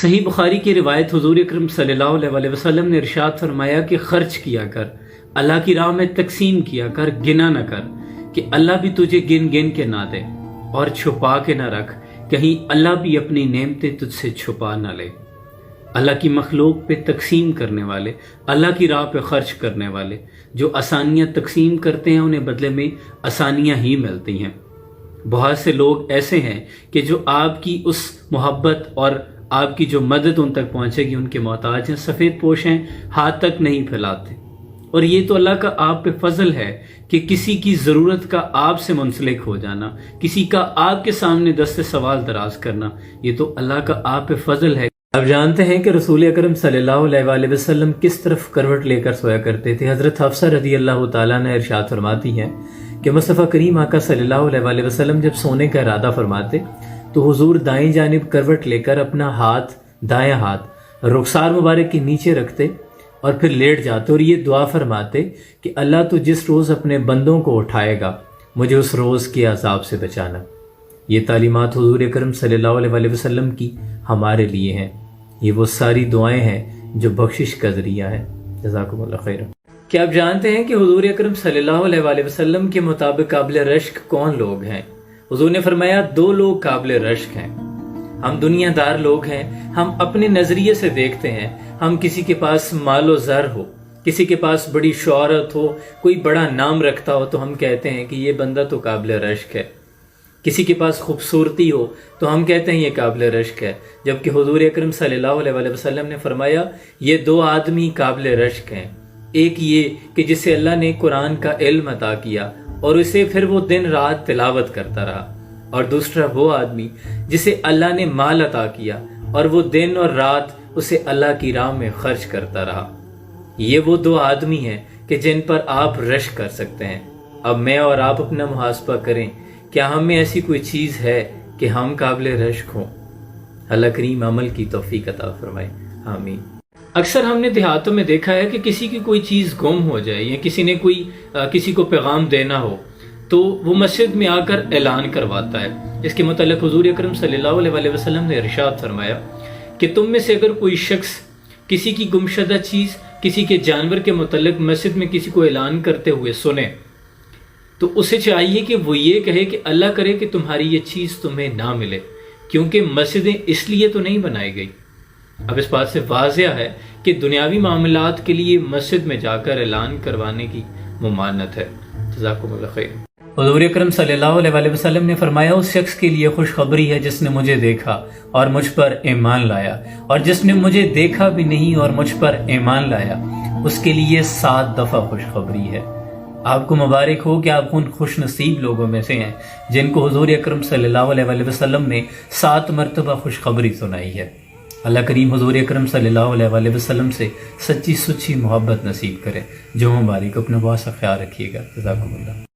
صحیح بخاری کی روایت حضور اکرم صلی اللہ علیہ وسلم نے ارشاد فرمایا کہ خرچ کیا کر، اللہ کی راہ میں تقسیم کیا کر، گنا نہ کر کہ اللہ بھی تجھے گن گن کے نہ دے، اور چھپا کے نہ رکھ کہیں اللہ بھی اپنی نعمتیں تجھ سے چھپا نہ لے۔ اللہ کی مخلوق پہ تقسیم کرنے والے، اللہ کی راہ پہ خرچ کرنے والے جو آسانیاں تقسیم کرتے ہیں انہیں بدلے میں آسانیاں ہی ملتی ہیں۔ بہت سے لوگ ایسے ہیں کہ جو آپ کی اس محبت اور آپ کی جو مدد ان تک پہنچے گی ان کے محتاج ہیں، سفید پوش ہیں، ہاتھ تک نہیں پھیلاتے۔ اور یہ تو اللہ کا آپ پہ فضل ہے کہ کسی کی ضرورت کا آپ سے منسلک ہو جانا، کسی کا آپ کے سامنے دست سوال دراز کرنا، یہ تو اللہ کا آپ پہ فضل ہے۔ آپ جانتے ہیں کہ رسول اکرم صلی اللہ علیہ وسلم کس طرف کروٹ لے کر سویا کرتے تھے۔ حضرت حفصہ رضی اللہ تعالیٰ نے ارشاد فرماتی ہیں کہ مصطفیٰ کریم آقا صلی اللہ علیہ وسلم جب سونے کا ارادہ فرماتے تو حضور دائیں جانب کروٹ لے کر اپنا ہاتھ، دائیں ہاتھ رخسار مبارک کے نیچے رکھتے اور پھر لیٹ جاتے اور یہ دعا فرماتے کہ اللہ تو جس روز اپنے بندوں کو اٹھائے گا مجھے اس روز کے عذاب سے بچانا۔ یہ تعلیمات حضور اکرم صلی اللہ علیہ وسلم کی ہمارے لیے ہیں، یہ وہ ساری دعائیں ہیں جو بخشش کا ذریعہ ہے۔ جزاکم اللہ خیر۔ کیا آپ جانتے ہیں کہ حضور اکرم صلی اللہ علیہ وسلم کے مطابق قابل رشک کون لوگ ہیں؟ حضور نے فرمایا 2 لوگ قابل رشک ہیں۔ ہم دنیا دار لوگ ہیں، ہم اپنے نظریے سے دیکھتے ہیں، ہم کسی کے پاس مال و زر ہو، کسی کے پاس بڑی شہرت ہو، کوئی بڑا نام رکھتا ہو تو ہم کہتے ہیں کہ یہ بندہ تو قابل رشک ہے۔ کسی کے پاس خوبصورتی ہو تو ہم کہتے ہیں یہ قابل رشک ہے، جبکہ حضور اکرم صلی اللہ علیہ وسلم نے فرمایا یہ 2 آدمی قابل رشک ہیں۔ ایک یہ کہ جسے اللہ نے قرآن کا علم عطا کیا اور اسے پھر وہ دن رات تلاوت کرتا رہا، اور دوسرا وہ آدمی جسے اللہ نے مال عطا کیا اور وہ دن اور رات اسے اللہ کی راہ میں خرچ کرتا رہا۔ یہ وہ 2 آدمی ہیں کہ جن پر آپ رشک کر سکتے ہیں۔ اب میں اور آپ اپنا محاسبہ کریں، کیا ہم میں ایسی کوئی چیز ہے کہ ہم قابل رشک ہوں؟ اللہ کریم عمل کی توفیق عطا فرمائے، آمین۔ اکثر ہم نے دیہاتوں میں دیکھا ہے کہ کسی کی کوئی چیز گم ہو جائے یا کسی کو پیغام دینا ہو تو وہ مسجد میں آ کر اعلان کرواتا ہے۔ اس کے متعلق حضور اکرم صلی اللہ علیہ وسلم نے ارشاد فرمایا کہ تم میں سے اگر کوئی شخص کسی کی گمشدہ چیز، کسی کے جانور کے متعلق مسجد میں کسی کو اعلان کرتے ہوئے سنے تو اسے چاہیے کہ وہ یہ کہے کہ اللہ کرے کہ تمہاری یہ چیز تمہیں نہ ملے، کیونکہ مسجدیں اس لیے تو نہیں بنائی گئی۔ اب اس بات سے واضح ہے کہ دنیاوی معاملات کے لیے مسجد میں جا کر اعلان کروانے کی ممانعت ہے۔ جزاکم اللہ خیر۔ حضور اکرم صلی اللہ علیہ وسلم نے فرمایا اس شخص کے لیے خوشخبری ہے جس نے مجھے دیکھا اور مجھ پر ایمان لایا، اور جس نے مجھے دیکھا بھی نہیں اور مجھ پر ایمان لایا اس کے لیے 7 دفعہ خوشخبری ہے۔ آپ کو مبارک ہو کہ آپ ان خوش نصیب لوگوں میں سے ہیں جن کو حضور اکرم صلی اللہ علیہ وسلم نے 7 مرتبہ خوشخبری سنائی ہے۔ اللہ کریم حضور اکرم صلی اللہ علیہ وسلم سے سچی محبت نصیب کرے۔ جو مبارک، اپنا بہت سا خیال رکھیے گا۔ جزاکم اللہ۔